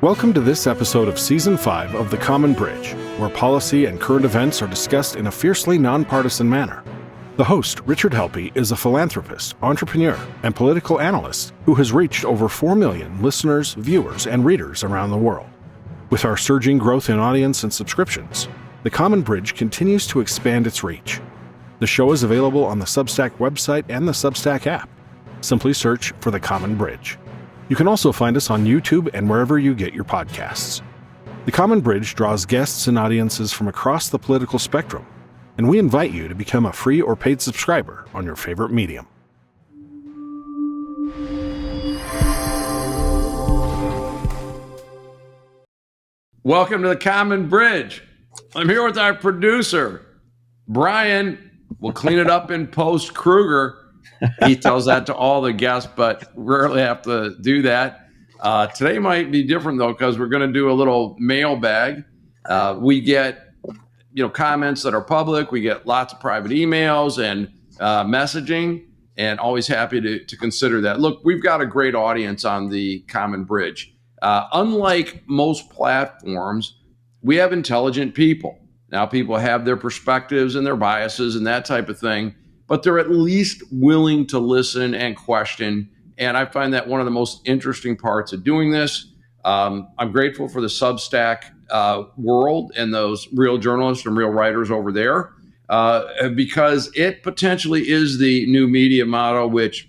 Welcome to this episode of Season 5 of The Common Bridge, where policy and current events are discussed in a fiercely nonpartisan manner. The host, Richard Helppie, is a philanthropist, entrepreneur, and political analyst who has reached over 4 million listeners, viewers, and readers around the world. With our surging growth in audience and subscriptions, The Common Bridge continues to expand its reach. The show is available on the Substack website and the Substack app. Simply search for The Common Bridge. You can also find us on YouTube and wherever you get your podcasts. The Common Bridge draws guests and audiences from across the political spectrum, and we invite you to become a free or paid subscriber on your favorite medium. Welcome to The Common Bridge. I'm here with our producer, Brian. We'll clean it up in post. Kruger. He tells that to all the guests, but rarely have to do that. Today might be different, though, because we're going to do a little mailbag. We get, comments that are public. We get lots of private emails and messaging, and always happy to consider that. Look, we've got a great audience on the Common Bridge. Unlike most platforms, we have intelligent people. Now, people have their perspectives and their biases and that type of thing, but they're at least willing to listen and question. And I find that one of the most interesting parts of doing this. I'm grateful for the Substack world and those real journalists and real writers over there, because it potentially is the new media model, which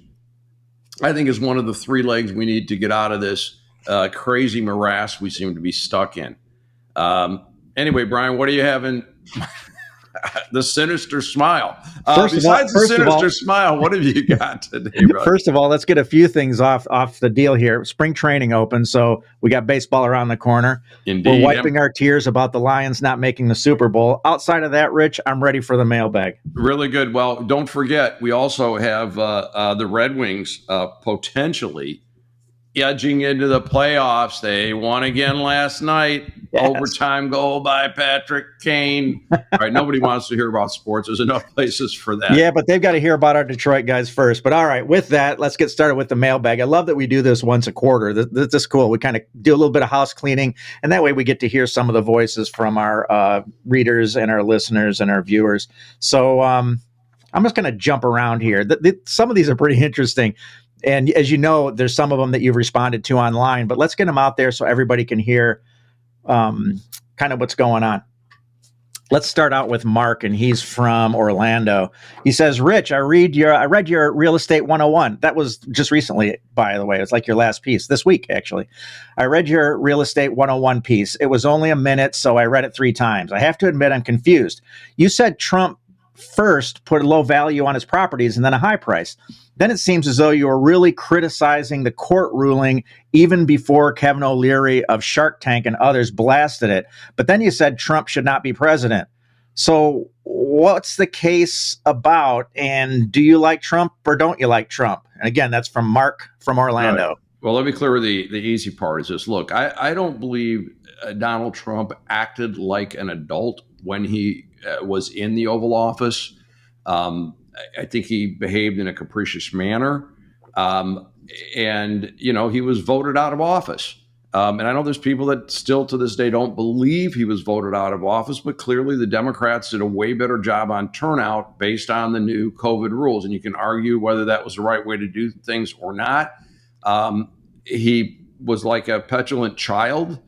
I think is one of the three legs we need to get out of this crazy morass we seem to be stuck in. Anyway, Brian, what do you have in the sinister smile? Besides the sinister smile, what have you got today, brother? First of all, let's get a few things off the deal here. Spring training open, so we got baseball around the corner. Indeed. We're wiping our tears about the Lions not making the Super Bowl. Outside of that, Rich, I'm ready for the mailbag. Really good. Well, don't forget, we also have the Red Wings potentially edging into the playoffs. They won again last night. Yes. Overtime goal by Patrick Kane. All right, nobody wants to hear about sports. There's enough places for that. Yeah, but they've got to hear about our Detroit guys first. But all right, with that, let's get started with the mailbag. I love that we do this once a quarter. This is cool. We kind of do a little bit of house cleaning, and that way we get to hear some of the voices from our readers and our listeners and our viewers. So I'm just going to jump around here. Some of these are pretty interesting. And as you know, there's some of them that you've responded to online, but let's get them out there so everybody can hear kind of what's going on. Let's start out with Mark, and he's from Orlando. He says, Rich, I read your Real Estate 101. That was just recently, by the way. It's like your last piece this week, actually. I read your Real Estate 101 piece. It was only a minute, so I read it 3 times. I have to admit, I'm confused. You said Trump first put a low value on his properties and then a high price. Then it seems as though you were really criticizing the court ruling even before Kevin O'Leary of Shark Tank and others blasted it. But then you said Trump should not be president. So what's the case about? And do you like Trump or don't you like Trump? And again, that's from Mark from Orlando. Right. Well, let me clear the easy part is this. Look, I don't believe Donald Trump acted like an adult when he was in the Oval Office. I think he behaved in a capricious manner. And, he was voted out of office. And I know there's people that still to this day don't believe he was voted out of office, but clearly the Democrats did a way better job on turnout based on the new COVID rules. And you can argue whether that was the right way to do things or not. He was like a petulant child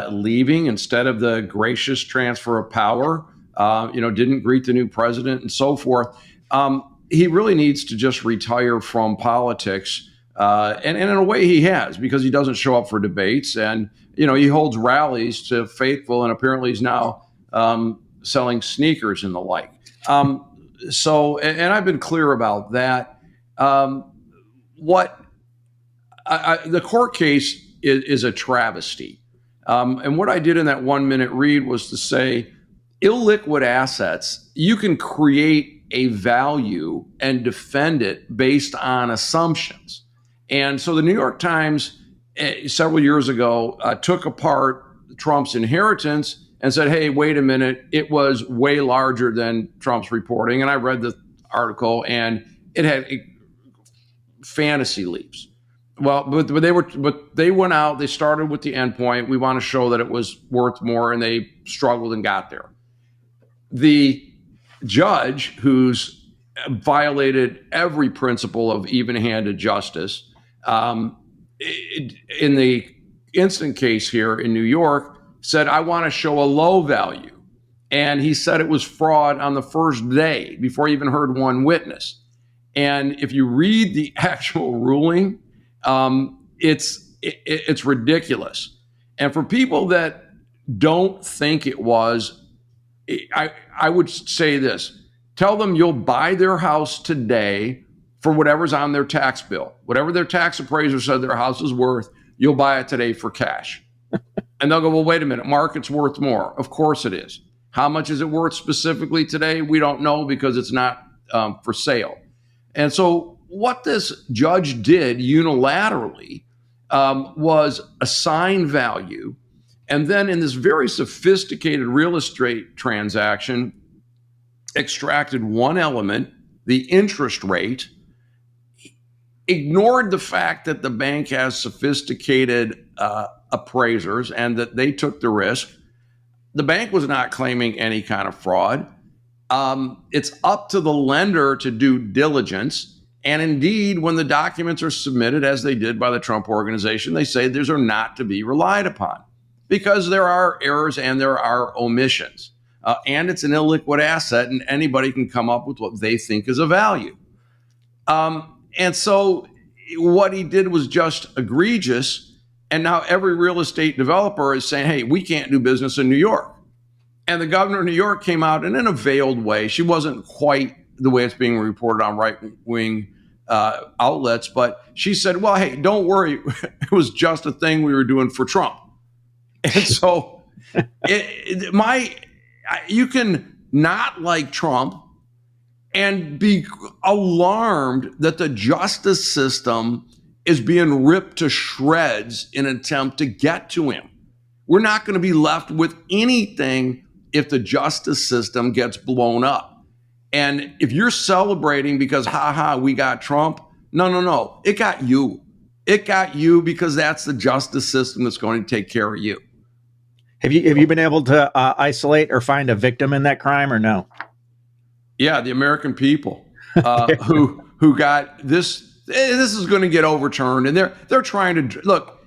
leaving instead of the gracious transfer of power, didn't greet the new president and so forth. He really needs to just retire from politics. And in a way he has, because he doesn't show up for debates and, he holds rallies to faithful, and apparently he's now selling sneakers and the like. And I've been clear about that. The court case is a travesty. And what I did in that 1 minute read was to say, illiquid assets, you can create a value and defend it based on assumptions. And so the New York Times several years ago took apart Trump's inheritance and said, hey, wait a minute, it was way larger than Trump's reporting. And I read the article and it had fantasy leaps. Well, but they went out. They started with the endpoint. We want to show that it was worth more, and they struggled and got there. The judge, who's violated every principle of even-handed justice, in the instant case here in New York, said, I want to show a low value. And he said it was fraud on the first day before he even heard one witness. And if you read the actual ruling, it's ridiculous. And for people that don't think it was, I would say this: tell them you'll buy their house today for whatever's on their tax bill. Whatever their tax appraiser said their house is worth, you'll buy it today for cash. And they'll go, well, wait a minute, Mark, it's worth more. Of course it is. How much is it worth specifically today? We don't know because it's not for sale. And so what this judge did unilaterally was assign value, and then in this very sophisticated real estate transaction, extracted one element, the interest rate, ignored the fact that the bank has sophisticated appraisers and that they took the risk. The bank was not claiming any kind of fraud. It's up to the lender to do diligence. And indeed, when the documents are submitted, as they did by the Trump Organization, they say these are not to be relied upon because there are errors and there are omissions. And it's an illiquid asset, and anybody can come up with what they think is a value. And so what he did was just egregious. And now every real estate developer is saying, hey, we can't do business in New York. And the governor of New York came out in a veiled way. She wasn't quite the way it's being reported on right-wing outlets, but she said, well, hey, don't worry. It was just a thing we were doing for Trump. And so you can not like Trump and be alarmed that the justice system is being ripped to shreds in an attempt to get to him. We're not going to be left with anything if the justice system gets blown up. And if you're celebrating because, we got Trump, no, it got you. It got you because that's the justice system that's going to take care of you. Have you been able to isolate or find a victim in that crime or no? Yeah, the American people who got this. This is going to get overturned, and they're trying to look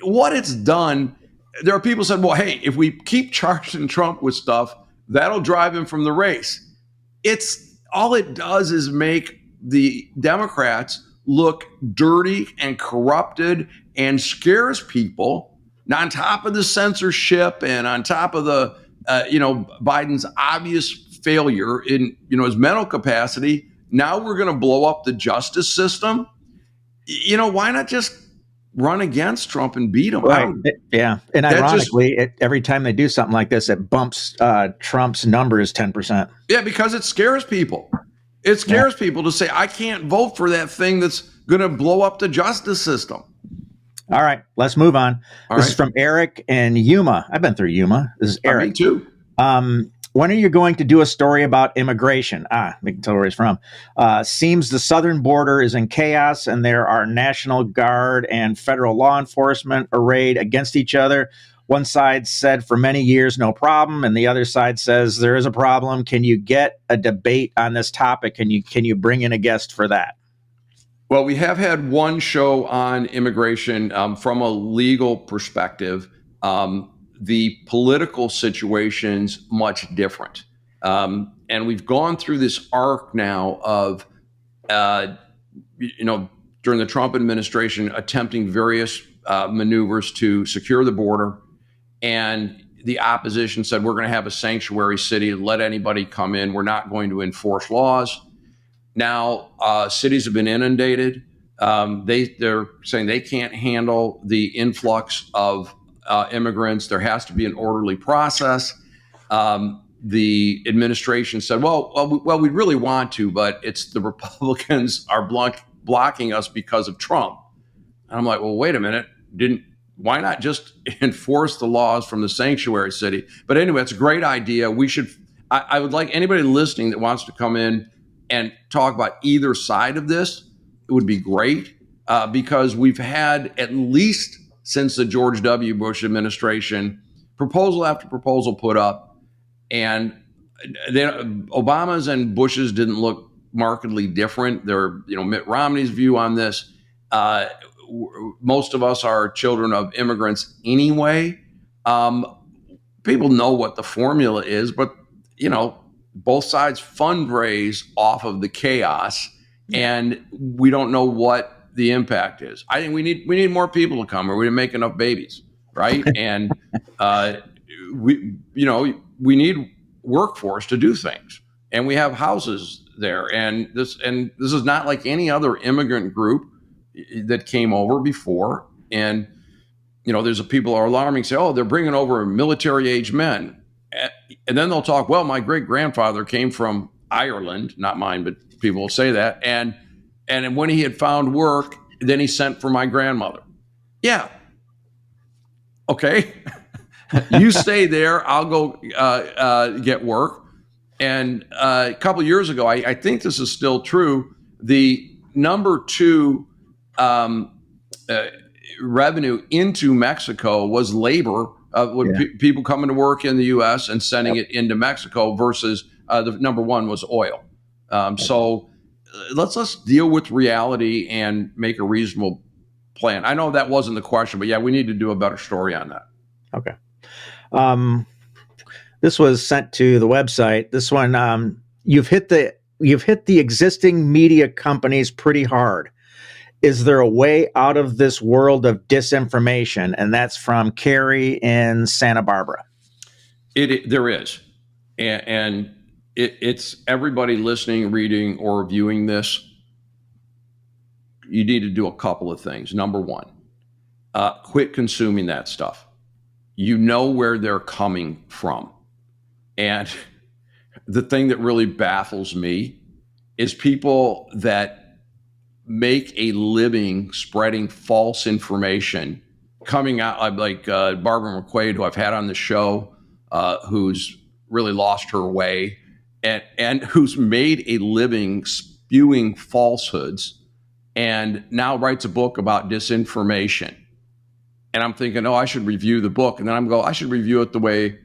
what it's done. There are people said, well, hey, if we keep charging Trump with stuff, that'll drive him from the race. It's all it does is make the Democrats look dirty and corrupted and scares people. Now, on top of the censorship and on top of the Biden's obvious failure in his mental capacity, now we're going to blow up the justice system. Why not just run against Trump and beat him? Right. Yeah. And ironically, every time they do something like this, it bumps Trump's numbers 10%. Yeah, because it scares people. It scares people to say, I can't vote for that thing that's going to blow up the justice system. All right, let's move on. This is from Eric and Yuma. I've been through Yuma. This is Eric. Me too. When are you going to do a story about immigration? We can tell where he's from. Seems the southern border is in chaos and there are National Guard and federal law enforcement arrayed against each other. One side said for many years, no problem. And the other side says there is a problem. Can you get a debate on this topic? Can you bring in a guest for that? Well, we have had one show on immigration from a legal perspective. The political situation's much different. And we've gone through this arc now of, during the Trump administration, attempting various maneuvers to secure the border. And the opposition said, we're going to have a sanctuary city, let anybody come in. We're not going to enforce laws. Now, cities have been inundated. They're saying they can't handle the influx of immigrants. There has to be an orderly process. The administration said, well, we really want to, but it's the Republicans are blocking us because of Trump. And I'm like, well, wait a minute. Why not just enforce the laws from the sanctuary city? But anyway, it's a great idea. I would like anybody listening that wants to come in and talk about either side of this. It would be great. because we've had, at least since the George W. Bush administration, proposal after proposal put up, and Obama's and Bush's didn't look markedly different. They're, Mitt Romney's view on this. Most of us are children of immigrants anyway. People know what the formula is, but both sides fundraise off of the chaos, and we don't know what the impact is. I think we need more people to come, or we didn't make enough babies, right? And we need workforce to do things, and we have houses there, and this is not like any other immigrant group that came over before. And there's people are alarming, say, oh, they're bringing over military age men. And then they'll talk, well, my great grandfather came from Ireland, not mine, but people will say that. And when he had found work, then he sent for my grandmother. Yeah. Okay. You stay there. I'll go get work. And a couple of years ago, I think this is still true, the number 2 revenue into Mexico was labor, people coming to work in the U.S. and sending it into Mexico, versus the number 1 was oil. So let's deal with reality and make a reasonable plan. I know that wasn't the question, but we need to do a better story on that. Okay. This was sent to the website. This one, you've hit the existing media companies pretty hard. Is there a way out of this world of disinformation? And that's from Carrie in Santa Barbara. There is. And it's everybody listening, reading, or viewing this. You need to do a couple of things. Number 1, quit consuming that stuff. You know where they're coming from. And the thing that really baffles me is people that make a living spreading false information, coming out like Barbara McQuaid, who I've had on the show, who's really lost her way, and who's made a living spewing falsehoods, and now writes a book about disinformation. And I'm thinking, I should review the book. And then I should review it the way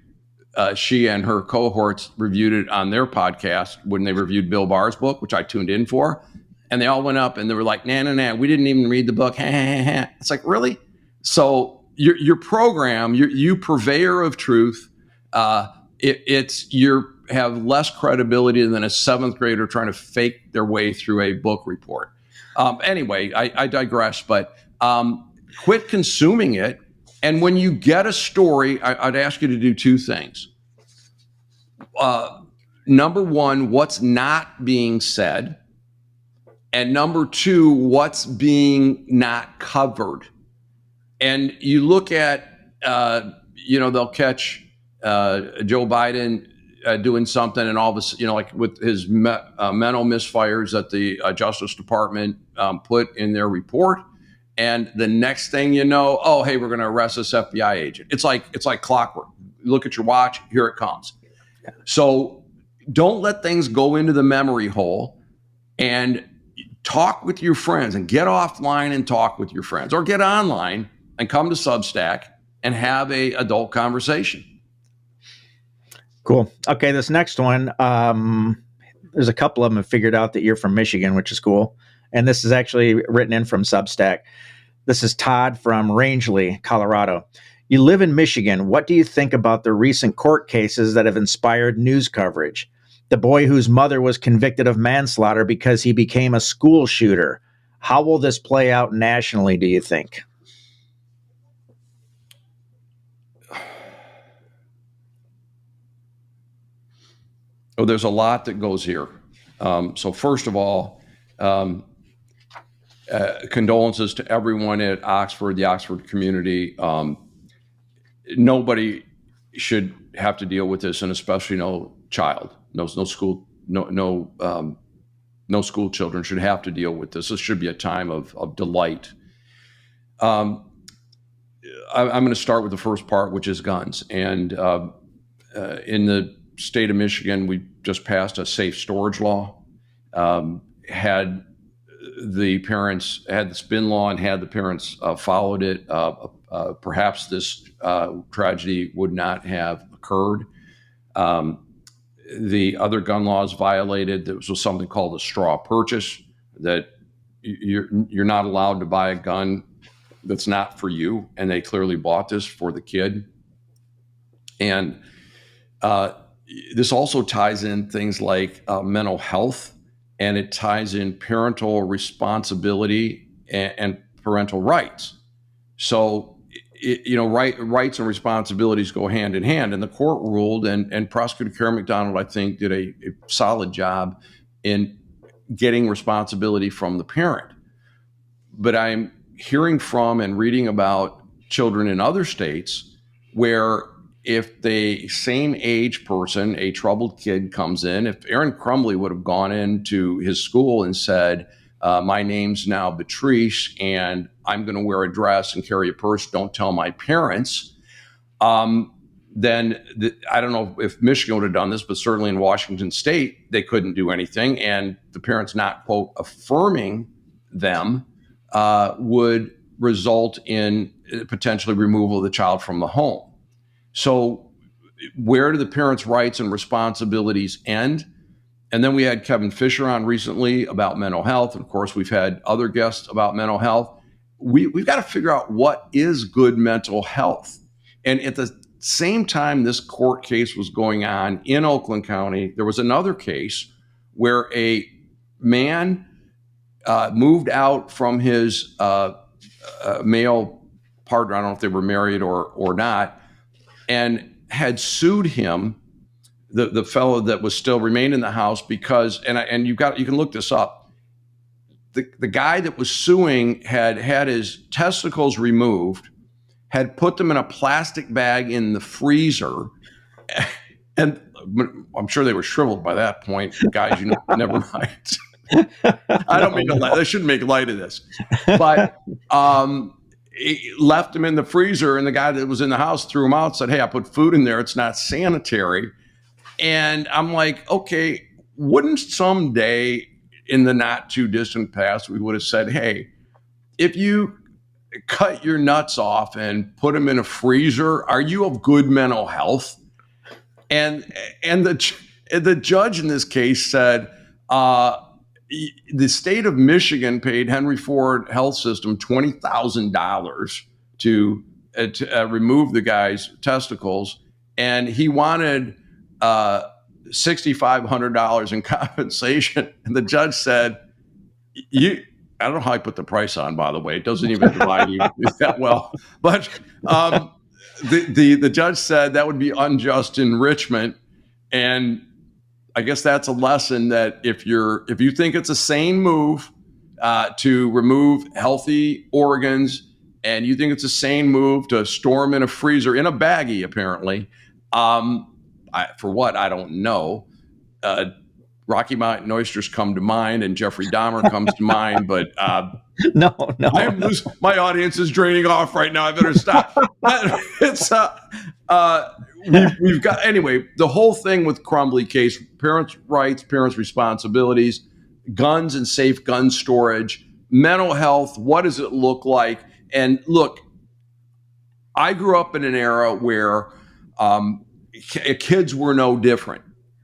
she and her cohorts reviewed it on their podcast when they reviewed Bill Barr's book, which I tuned in for. And they all went up and they were like, nah, we didn't even read the book. It's like, really? So your program, you purveyor of truth, you have less credibility than a 7th grader trying to fake their way through a book report. Anyway, I digress, but quit consuming it. And when you get a story, I'd ask you to do 2 things. Number 1, what's not being said. And number 2, what's being not covered. And you look at, they'll catch Joe Biden doing something, and all of a sudden, like with his mental misfires that the Justice Department put in their report. And the next thing you know, hey, we're going to arrest this FBI agent. It's like clockwork. You look at your watch, here it comes. So don't let things go into the memory hole, and talk with your friends, and get offline and talk with your friends, or get online and come to Substack and have a adult conversation. Cool. Okay, this next one, there's a couple of them have figured out that you're from Michigan, which is cool. And this is actually written in from Substack. This is Todd from Rangeley, Colorado. You live in Michigan. What do you think about the recent court cases that have inspired news coverage? The boy whose mother was convicted of manslaughter because he became a school shooter. How will this play out nationally, do you think? Oh, there's a lot that goes here. So first of all, condolences to everyone at Oxford, the Oxford community. Nobody should have to deal with this, and especially no child, no school, no school children should have to deal with this. This should be a time of delight. I'm going to start with the first part, which is guns. And in the state of Michigan, we just passed a safe storage law. Had the parents had the spin law, and had the parents followed it, perhaps this tragedy would not have occurred. The other gun laws violated. There was something called a straw purchase, that you're not allowed to buy a gun that's not for you, and they clearly bought this for the kid. And this also ties in things like mental health, and it ties in parental responsibility and parental rights. So, rights and responsibilities go hand in hand. And the court ruled, and Prosecutor Karen McDonald, I think, did a solid job in getting responsibility from the parent. But I'm hearing from and reading about children in other states where, if the same age person, a troubled kid, comes in, if Aaron Crumbley would have gone into his school and said, my name's now Beatrice, and I'm going to wear a dress and carry a purse, don't tell my parents, then I don't know if Michigan would have done this, but certainly in Washington State, they couldn't do anything. And the parents not, quote, affirming them would result in potentially removal of the child from the home. So where do the parents' rights and responsibilities end? And then we had Kevin Fisher on recently about mental health. And of course, we've had other guests about mental health. We've got to figure out what is good mental health. And at the same time this court case was going on in Oakland County, there was another case where a man moved out from his male partner, I don't know if they were married or not, and had sued him, the fellow that was still remained in the house, because, and you can look this up. The guy that was suing had his testicles removed, had put them in a plastic bag in the freezer, and I'm sure they were shriveled by that point. Guys, never mind. I don't mean to lie. I shouldn't make light of this, but he left them in the freezer, and the guy that was in the house threw them out, said, hey, I put food in there. It's not sanitary. And I'm like, okay, wouldn't someday in the not too distant past, we would have said, hey, if you cut your nuts off and put them in a freezer, are you of good mental health? And the judge in this case said, the state of Michigan paid Henry Ford Health System $20,000 to remove the guy's testicles, and he wanted $6,500 in compensation. And the judge said, I don't know how I put the price on, by the way. It doesn't even divide you that well. But the judge said that would be unjust enrichment. And I guess that's a lesson that if you think it's a sane move to remove healthy organs, and you think it's a sane move to store them in a freezer, in a baggie, apparently, for what, I don't know. Rocky Mountain oysters come to mind, and Jeffrey Dahmer comes to mind, but no. My audience is draining off right now. I better stop. It's we've got, anyway, the whole thing with Crumbley case: parents' rights, parents' responsibilities, guns and safe gun storage, mental health. What does it look like? And look, I grew up in an era where kids were no different.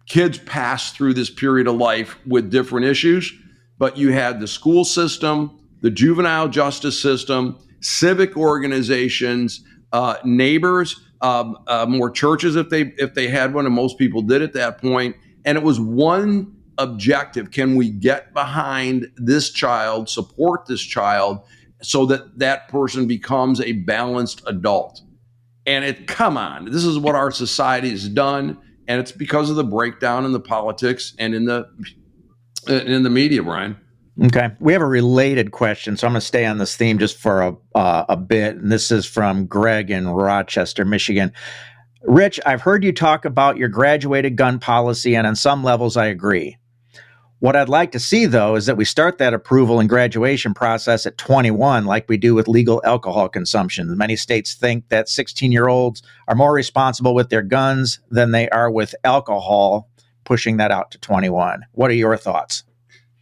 Kids passed through this period of life with different issues, but you had the school system, the juvenile justice system, civic organizations, neighbors, more churches if they had one, and most people did at that point. And it was one objective: can we get behind this child, support this child, so that person becomes a balanced adult? And come on, this is what our society has done. And it's because of the breakdown in the politics and in the media, Brian. Okay. We have a related question, so I'm going to stay on this theme just for a bit. And this is from Greg in Rochester, Michigan. Rich, I've heard you talk about your graduated gun policy, and on some levels I agree. What I'd like to see, though, is that we start that approval and graduation process at 21, like we do with legal alcohol consumption. Many states think that 16-year-olds are more responsible with their guns than they are with alcohol, pushing that out to 21. What are your thoughts?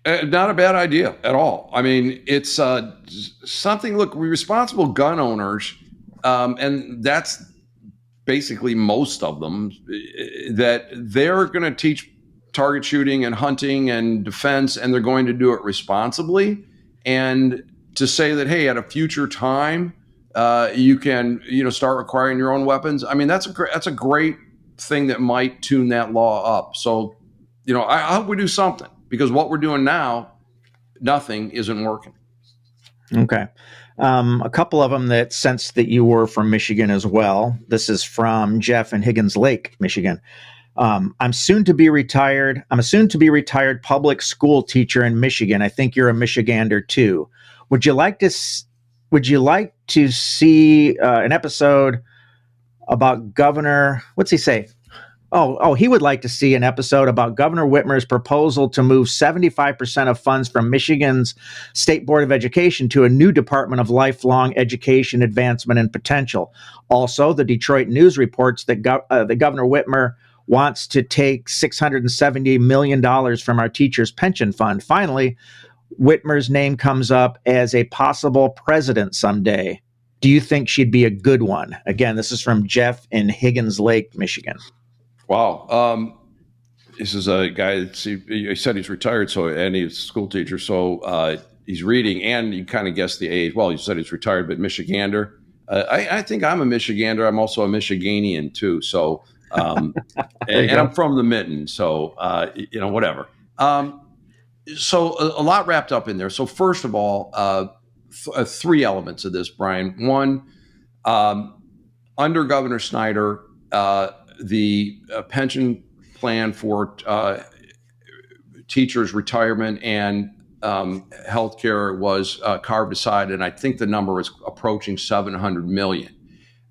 Not a bad idea at all. I mean, it's something. Look, we responsible gun owners, and that's basically most of them, that they're going to teach target shooting and hunting and defense, and they're going to do it responsibly. And to say that, hey, at a future time, you can, start requiring your own weapons. I mean, that's a great thing that might tune that law up. So, I hope we do something, because what we're doing now, nothing isn't working. Okay. A couple of them that sense that you were from Michigan as well. This is from Jeff in Higgins Lake, Michigan. I'm a soon to be retired public school teacher in Michigan. I think you're a Michigander too. Would you like to see an episode about Governor? What's he say? He would like to see an episode about Governor Whitmer's proposal to move 75% of funds from Michigan's State Board of Education to a new Department of Lifelong Education Advancement and Potential. Also, the Detroit News reports that Governor Whitmer wants to take $670 million from our teachers' pension fund. Finally, Whitmer's name comes up as a possible president someday. Do you think she'd be a good one? Again, this is from Jeff in Higgins Lake, Michigan. Wow. This is a guy he said he's retired, and he's a school teacher, so he's reading, and you kind of guessed the age. Well, you said he's retired, but Michigander. I think I'm a Michigander. I'm also a Michiganian too. So, and I'm from the Mitten. So, whatever. So a lot wrapped up in there. So first of all, three elements of this, Brian. One, under Governor Snyder, the pension plan for teachers' retirement and healthcare was carved aside, and I think the number is approaching $700 million.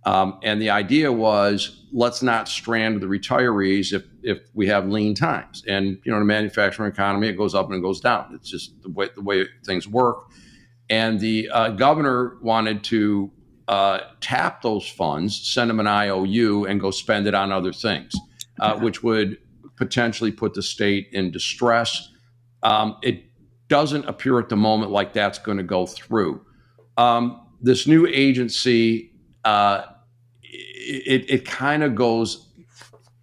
And the idea was, let's not strand the retirees if we have lean times. And in a manufacturing economy, it goes up and it goes down. It's just the way things work. And the governor wanted to tap those funds, send them an IOU, and go spend it on other things, which would potentially put the state in distress. It doesn't appear at the moment like that's going to go through. This new agency, it kind of goes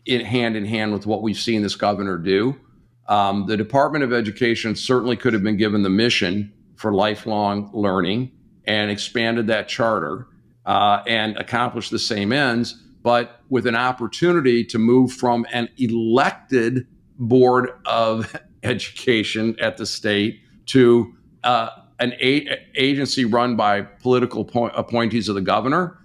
hand in hand with what we've seen this governor do. The Department of Education certainly could have been given the mission for lifelong learning and expanded that charter and accomplished the same ends, but with an opportunity to move from an elected board of education at the state to an agency run by political appointees of the governor.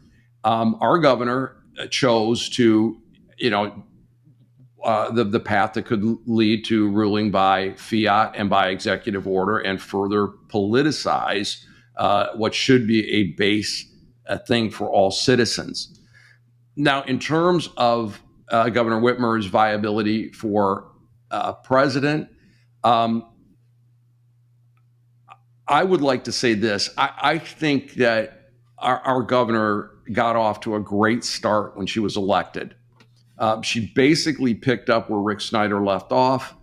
Our governor chose to, the path that could lead to ruling by fiat and by executive order and further politicize what should be a base thing for all citizens. Now, in terms of Governor Whitmer's viability for president, I would like to say this. I think that our governor got off to a great start when she was elected. She basically picked up where Rick Snyder left off.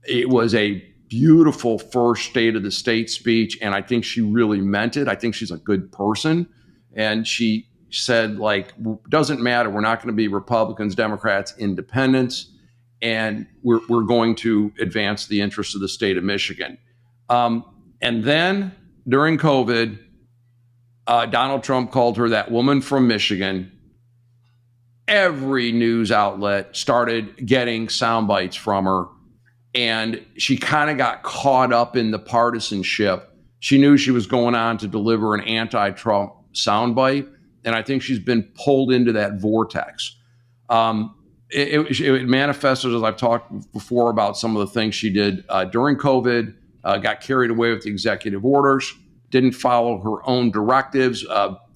It was a beautiful first State of the State speech, and I think she really meant it. I think she's a good person. And she said, doesn't matter. We're not going to be Republicans, Democrats, independents, and we're going to advance the interests of the state of Michigan. And then during COVID, Donald Trump called her that woman from Michigan. Every news outlet started getting sound bites from her, and she kind of got caught up in the partisanship. She knew she was going on to deliver an anti-Trump soundbite, and I think she's been pulled into that vortex. It manifested, as I've talked before about some of the things she did during COVID, got carried away with the executive orders, didn't follow her own directives,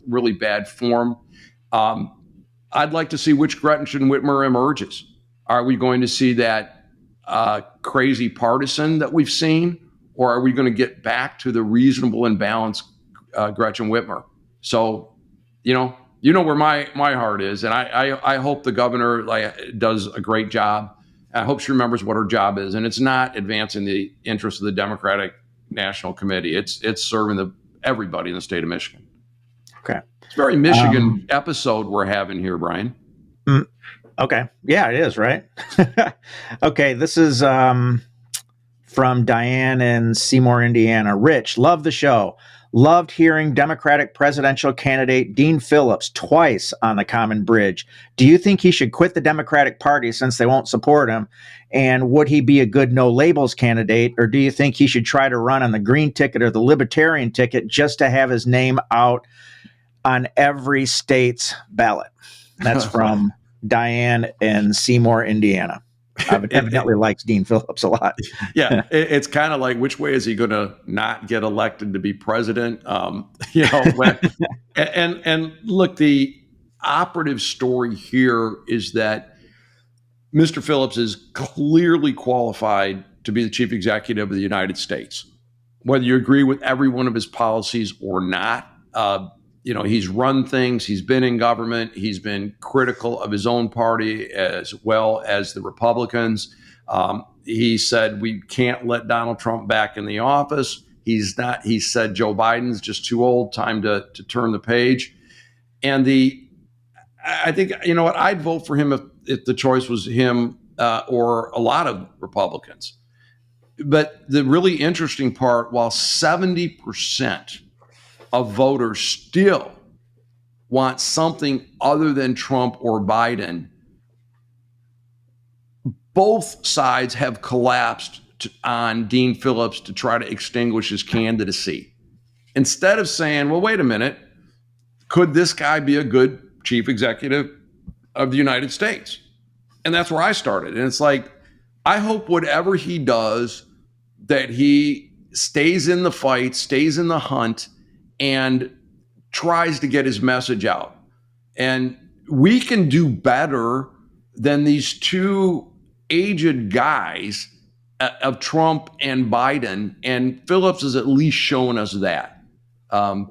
really bad form. I'd like to see which Gretchen Whitmer emerges. Are we going to see that crazy partisan that we've seen, or are we going to get back to the reasonable and balanced Gretchen Whitmer? So, you know where my heart is, and I hope the governor does a great job. I hope she remembers what her job is, and it's not advancing the interests of the Democratic National Committee. It's serving everybody in the state of Michigan. Okay. It's a very Michigan episode we're having here, Brian. Okay. Yeah, it is, right? Okay, this is from Diane in Seymour, Indiana. Rich, love the show. Loved hearing Democratic presidential candidate Dean Phillips twice on the Common Bridge. Do you think he should quit the Democratic Party since they won't support him? And would he be a good no labels candidate? Or do you think he should try to run on the green ticket or the libertarian ticket just to have his name out on every state's ballot? That's from Diane in Seymour, Indiana. Evidently likes Dean Phillips a lot. Yeah, it's kind of like, which way is he going to not get elected to be president? And look, the operative story here is that Mr. Phillips is clearly qualified to be the chief executive of the United States, whether you agree with every one of his policies or not. He's run things. He's been in government. He's been critical of his own party as well as the Republicans. He said we can't let Donald Trump back in the office. He's not. He said Joe Biden's just too old. Time to turn the page. And I think, what, I'd vote for him if the choice was him or a lot of Republicans. But the really interesting part, while 70% of voters still want something other than Trump or Biden, both sides have collapsed on Dean Phillips to try to extinguish his candidacy. Instead of saying, well, wait a minute, could this guy be a good chief executive of the United States? And that's where I started. And it's like, I hope whatever he does, that he stays in the fight, stays in the hunt, and tries to get his message out. And we can do better than these two aged guys of Trump and Biden. And Phillips has at least shown us that. I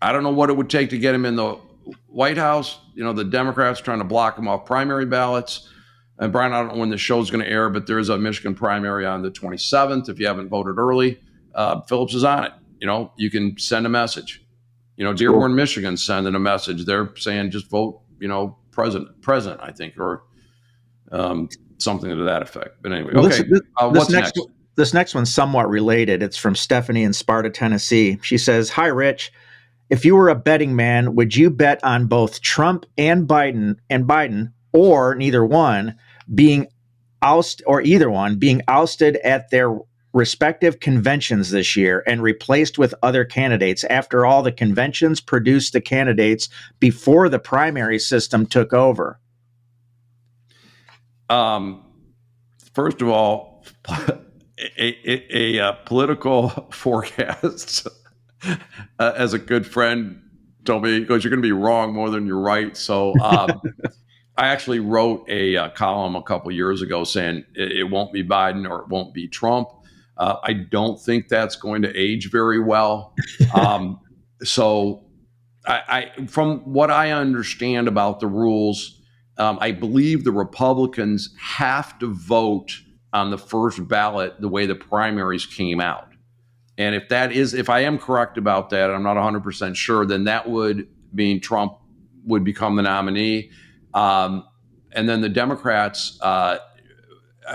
don't know what it would take to get him in the White House. The Democrats trying to block him off primary ballots. And Brian, I don't know when the show's going to air, but there is a Michigan primary on the 27th. If you haven't voted early, Phillips is on it. You can send a message. Dearborn, Michigan, sending a message. They're saying just vote, president, I think, or something to that effect. But anyway, okay. What's next? This next one's somewhat related. It's from Stephanie in Sparta, Tennessee. She says, "Hi, Rich. If you were a betting man, would you bet on both Trump and Biden, or neither one, being ousted at their respective conventions this year and replaced with other candidates? After all, the conventions produced the candidates before the primary system took over." First of all, a political forecast, as a good friend told me, he goes, "You're going to be wrong more than you're right." So I actually wrote a column a couple years ago saying it won't be Biden or it won't be Trump. I don't think that's going to age very well. So I from what I understand about the rules, I believe the Republicans have to vote on the first ballot the way the primaries came out. And if I am correct about that, I'm not 100% sure, then that would mean Trump would become the nominee. And then the Democrats, my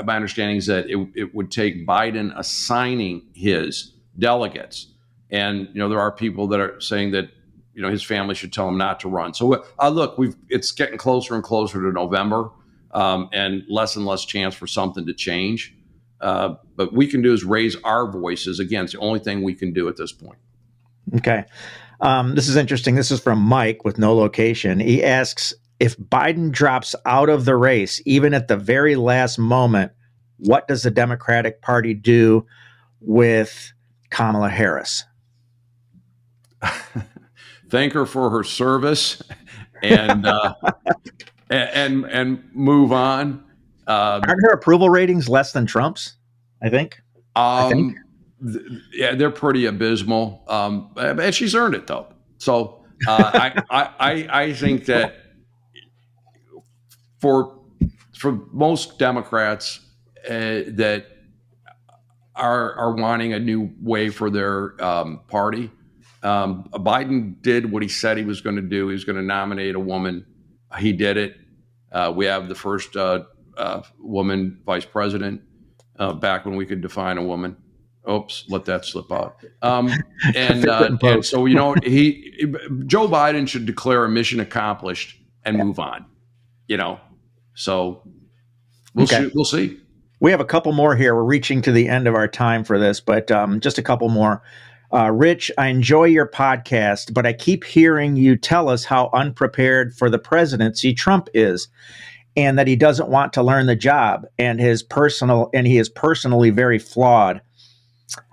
understanding is that it would take Biden assigning his delegates. And, there are people that are saying that, his family should tell him not to run. So look, it's getting closer and closer to November, and less chance for something to change. But we can do is raise our voices. Again, it's the only thing we can do at this point. Okay. This is interesting. This is from Mike with no location. He asks, if Biden drops out of the race, even at the very last moment, what does the Democratic Party do with Kamala Harris? Thank her for her service and and move on. Aren't her approval ratings less than Trump's? I think. Yeah, they're pretty abysmal. And she's earned it though. So I think that for for most Democrats that are wanting a new way for their party. Biden did what he said he was going to do. He was going to nominate a woman. He did it. We have the first woman vice president back when we could define a woman. Oops, let that slip out. And so, Joe Biden should declare a mission accomplished and move on. So we'll see. We have a couple more here. We're reaching to the end of our time for this, but just a couple more. Rich, I enjoy your podcast, but I keep hearing you tell us how unprepared for the presidency Trump is, and that he doesn't want to learn the job, and he is personally very flawed.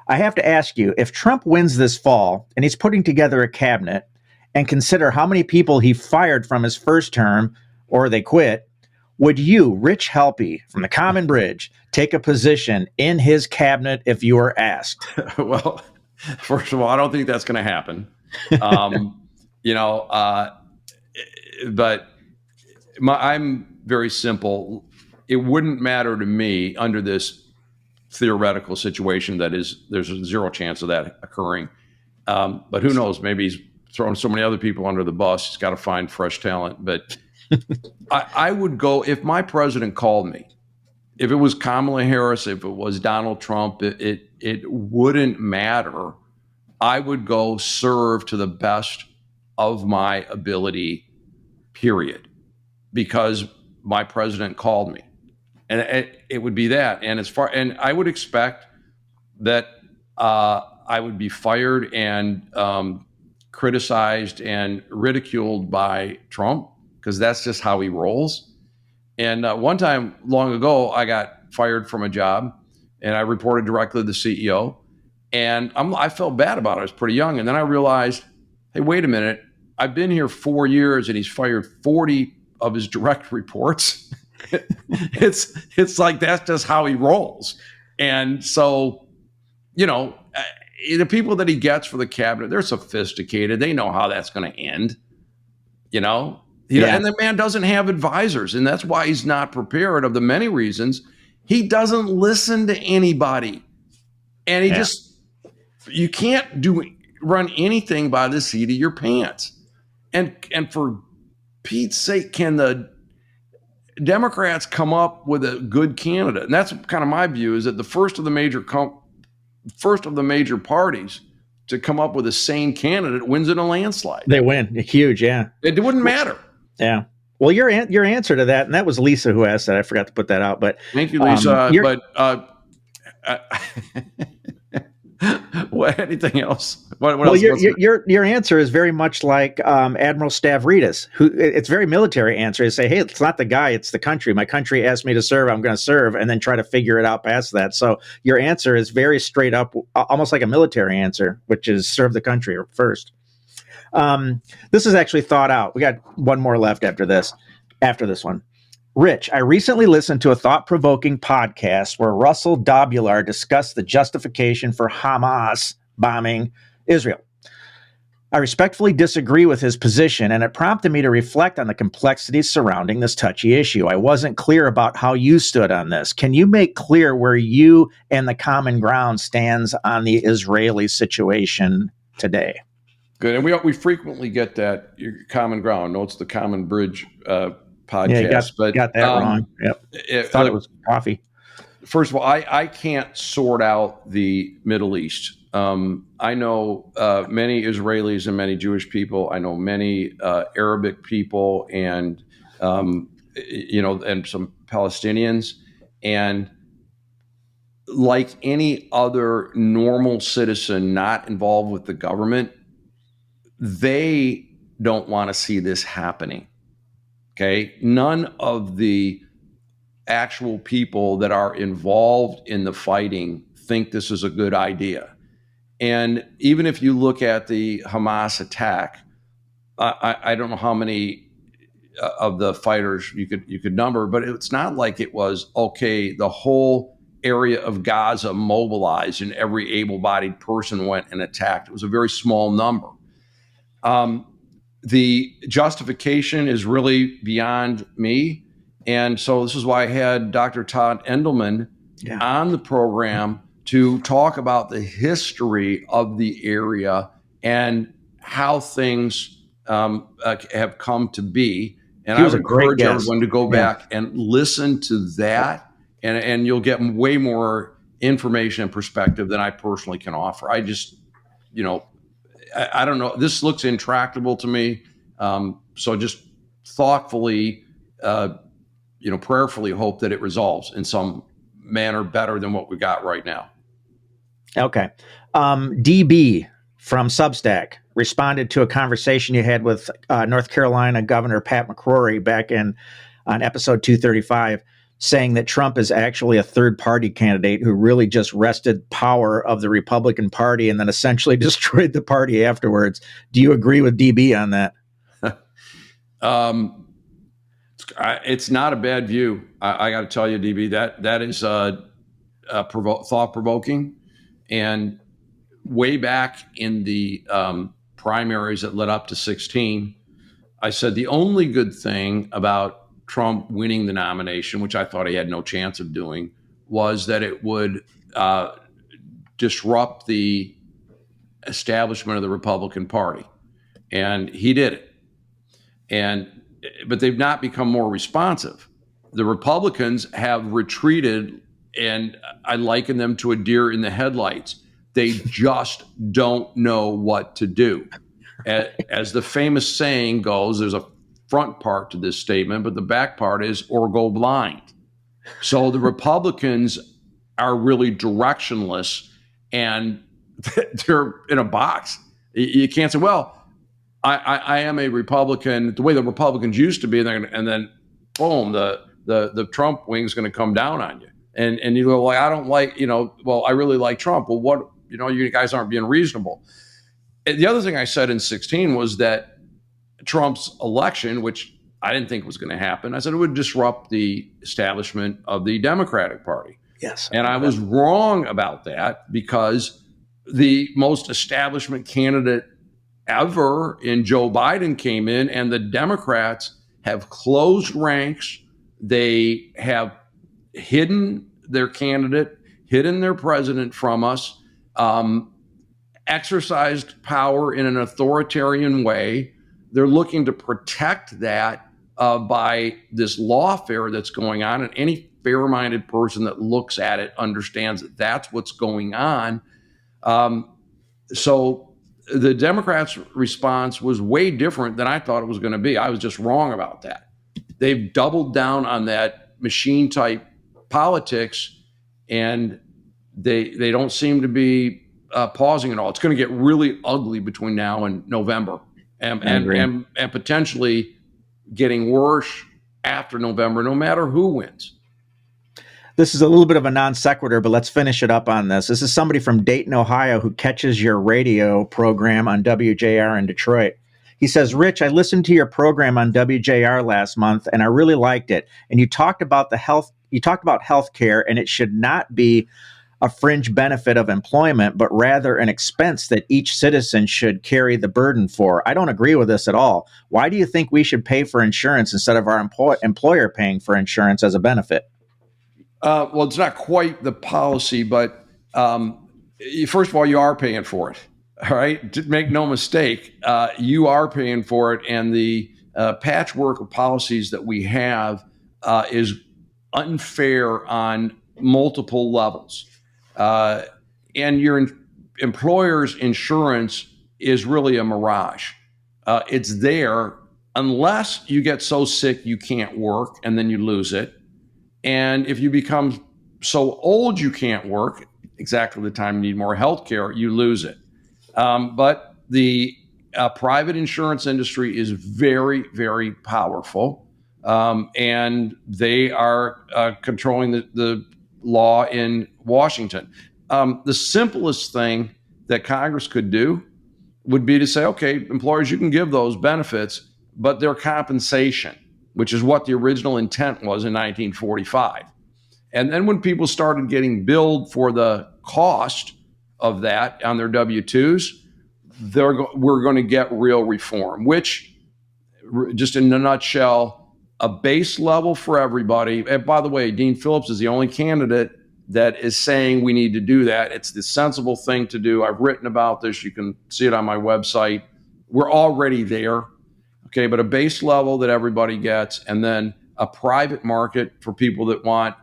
I have to ask you, if Trump wins this fall and he's putting together a cabinet, and consider how many people he fired from his first term or they quit, would you, Rich Helppie from the Common Bridge, take a position in his cabinet if you were asked? Well, first of all, I don't think that's going to happen. But I'm very simple. It wouldn't matter to me under this theoretical situation there's a zero chance of that occurring. But who knows? Maybe he's throwing so many other people under the bus. He's got to find fresh talent. But I would go, if my president called me, if it was Kamala Harris, if it was Donald Trump, it wouldn't matter. I would go serve to the best of my ability, period, because my president called me, and it would be that. And I would expect that I would be fired and criticized and ridiculed by Trump, because that's just how he rolls. And one time long ago, I got fired from a job, and I reported directly to the CEO. And I felt bad about it. I was pretty young. And then I realized, hey, wait a minute. I've been here 4 years, and he's fired 40 of his direct reports. It's like that's just how he rolls. And so, the people that he gets for the cabinet, they're sophisticated. They know how that's going to end. And the man doesn't have advisors, and that's why he's not prepared. Of the many reasons, he doesn't listen to anybody, and you can't run anything by the seat of your pants. And for Pete's sake, can the Democrats come up with a good candidate? And that's kind of my view, is that the first of the major parties to come up with a sane candidate wins in a landslide. They win huge, yeah. It wouldn't matter. Yeah. Well, your answer to that, and that was Lisa who asked that. I forgot to put that out, but thank you, Lisa. What? Anything else? What else? Your answer is very much like Admiral Stavridis, who it's very military answer. Is say, hey, it's not the guy, it's the country. My country asked me to serve, I'm going to serve, and then try to figure it out past that. So your answer is very straight up, almost like a military answer, which is serve the country first. This is actually thought out. We got one more left after this one. Rich, I recently listened to a thought-provoking podcast where Russell Dobular discussed the justification for Hamas bombing Israel. I respectfully disagree with his position, and it prompted me to reflect on the complexities surrounding this touchy issue. I wasn't clear about how you stood on this. Can you make clear where you and the Common Ground stands on the Israeli situation today? Good. And we frequently get that Common Ground. No, it's the Common Bridge podcast. Yeah, you got that wrong. Yep. Thought it was coffee. First of all, I can't sort out the Middle East. I know many Israelis and many Jewish people. I know many Arabic people and and some Palestinians. And like any other normal citizen not involved with the government, they don't want to see this happening. Okay. None of the actual people that are involved in the fighting think this is a good idea. And even if you look at the Hamas attack, I don't know how many of the fighters you could number, but it's not like it was, okay, the whole area of Gaza mobilized and every able-bodied person went and attacked. It was a very small number. The justification is really beyond me. And so this is why I had Dr. Todd Endelman on the program to talk about the history of the area and how things have come to be. And I would encourage everyone to go back and listen to that, and you'll get way more information and perspective than I personally can offer. I just, I don't know. This looks intractable to me. So just thoughtfully, prayerfully hope that it resolves in some manner better than what we got right now. Okay. DB from Substack responded to a conversation you had with North Carolina Governor Pat McCrory back on episode 235, saying that Trump is actually a third-party candidate who really just wrested power of the Republican Party and then essentially destroyed the party afterwards. Do you agree with DB on that? It's not a bad view. I got to tell you, DB, that is thought-provoking. And way back in the primaries that led up to 16, I said the only good thing about Trump winning the nomination, which I thought he had no chance of doing, was that it would disrupt the establishment of the Republican Party. And he did it. But they've not become more responsive. The Republicans have retreated, and I liken them to a deer in the headlights. They just don't know what to do. As the famous saying goes, there's a front part to this statement, but the back part is, or go blind. So the Republicans are really directionless, and they're in a box. You can't say, well, I am a Republican, the way the Republicans used to be, and then boom, the Trump wing's going to come down on you. And you go, well, I don't like, I really like Trump. Well, what, you guys aren't being reasonable. And the other thing I said in 16 was that Trump's election, which I didn't think was going to happen, I said it would disrupt the establishment of the Democratic Party. Yes. And I was wrong about that, because the most establishment candidate ever in Joe Biden came in, and the Democrats have closed ranks. They have hidden their candidate, hidden their president from us, exercised power in an authoritarian way. They're looking to protect that by this lawfare that's going on. And any fair-minded person that looks at it understands that that's what's going on. So the Democrats' response was way different than I thought it was going to be. I was just wrong about that. They've doubled down on that machine-type politics, and they don't seem to be pausing at all. It's going to get really ugly between now and November, and potentially getting worse after November, no matter who wins. This is a little bit of a non sequitur, but let's finish it up on this. This is somebody from Dayton, Ohio, who catches your radio program on WJR in Detroit. He says, Rich, I listened to your program on WJR last month, and I really liked it. And you talked about healthcare, and it should not be a fringe benefit of employment, but rather an expense that each citizen should carry the burden for. I don't agree with this at all. Why do you think we should pay for insurance instead of our employer paying for insurance as a benefit? Well, it's not quite the policy, but first of all, you are paying for it. All right. Make no mistake. You are paying for it. And the patchwork of policies that we have is unfair on multiple levels. And your employer's insurance is really a mirage. It's there unless you get so sick you can't work, and then you lose it. And if you become so old you can't work, exactly the time you need more health care, you lose it. But the private insurance industry is very, very powerful. And they are controlling the law in Washington. The simplest thing that Congress could do would be to say, okay, employers, you can give those benefits, but their compensation, which is what the original intent was in 1945. And then when people started getting billed for the cost of that on their W-2s, we're going to get real reform, which, just in a nutshell, a base level for everybody. And by the way, Dean Phillips is the only candidate that is saying we need to do that. It's the sensible thing to do. I've written about this. You can see it on my website. We're already there. Okay, but a base level that everybody gets, and then a private market for people that want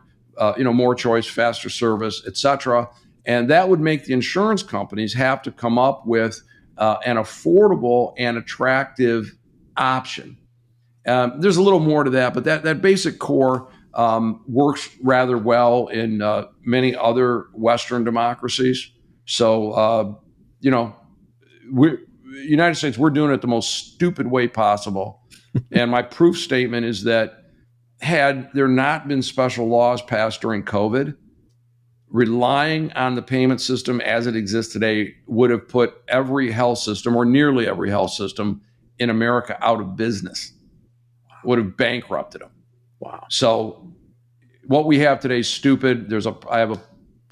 more choice, faster service, et cetera. And that would make the insurance companies have to come up with an affordable and attractive option. There's a little more to that, but that basic core works rather well in many other Western democracies. So, United States, we're doing it the most stupid way possible. And my proof statement is that had there not been special laws passed during COVID, relying on the payment system as it exists today would have put every health system, or nearly every health system in America, out of business, would have bankrupted them. Wow. So what we have today is stupid. I have a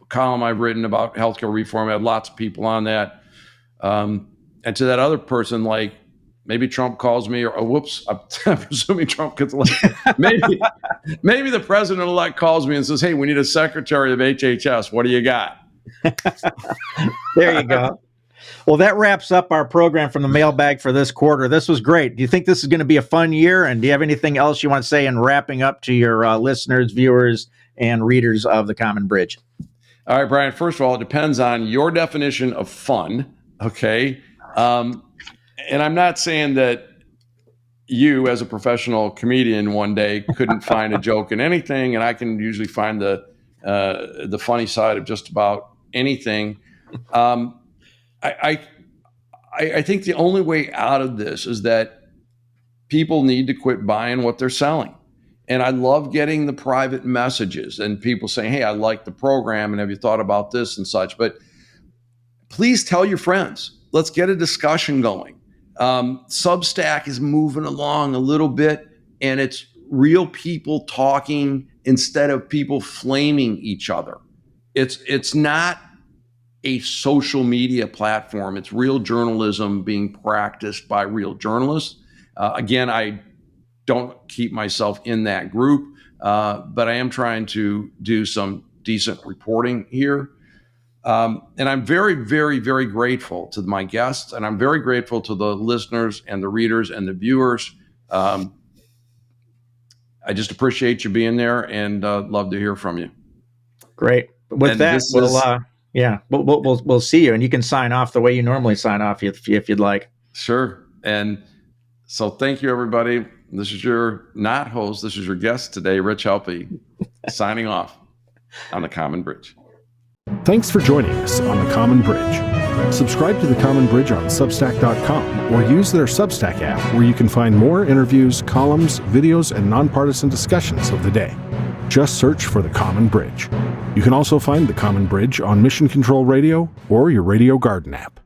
column I've written about healthcare reform. I had lots of people on that. And to that other person, like, maybe Trump calls me, or whoops, I'm presuming Trump gets elected. Maybe the president-elect calls me and says, hey, we need a secretary of HHS. What do you got? There you go. Well, that wraps up our program from the mailbag for this quarter. This was great. Do you think this is going to be a fun year? And do you have anything else you want to say in wrapping up to your listeners, viewers, and readers of The Common Bridge? All right, Brian, first of all, it depends on your definition of fun, okay? And I'm not saying that you, as a professional comedian, one day couldn't find a joke in anything, and I can usually find the funny side of just about anything. I think the only way out of this is that people need to quit buying what they're selling. And I love getting the private messages and people saying, hey, I like the program, and have you thought about this and such? But please tell your friends. Let's get a discussion going. Substack is moving along a little bit, and it's real people talking instead of people flaming each other. It's not a social media platform. It's real journalism being practiced by real journalists. Again, I don't keep myself in that group, but I am trying to do some decent reporting here. And I'm very, very, very grateful to my guests, and I'm very grateful to the listeners and the readers and the viewers. I just appreciate you being there, and love to hear from you. Great. With that, we'll see you, and you can sign off the way you normally sign off if you'd like. Sure. And so thank you, everybody. This is your not host. This is your guest today, Rich Helppie, signing off on The Common Bridge. Thanks for joining us on The Common Bridge. Subscribe to The Common Bridge on Substack.com or use their Substack app, where you can find more interviews, columns, videos, and nonpartisan discussions of the day. Just search for The Common Bridge. You can also find The Common Bridge on Mission Control Radio or your Radio Garden app.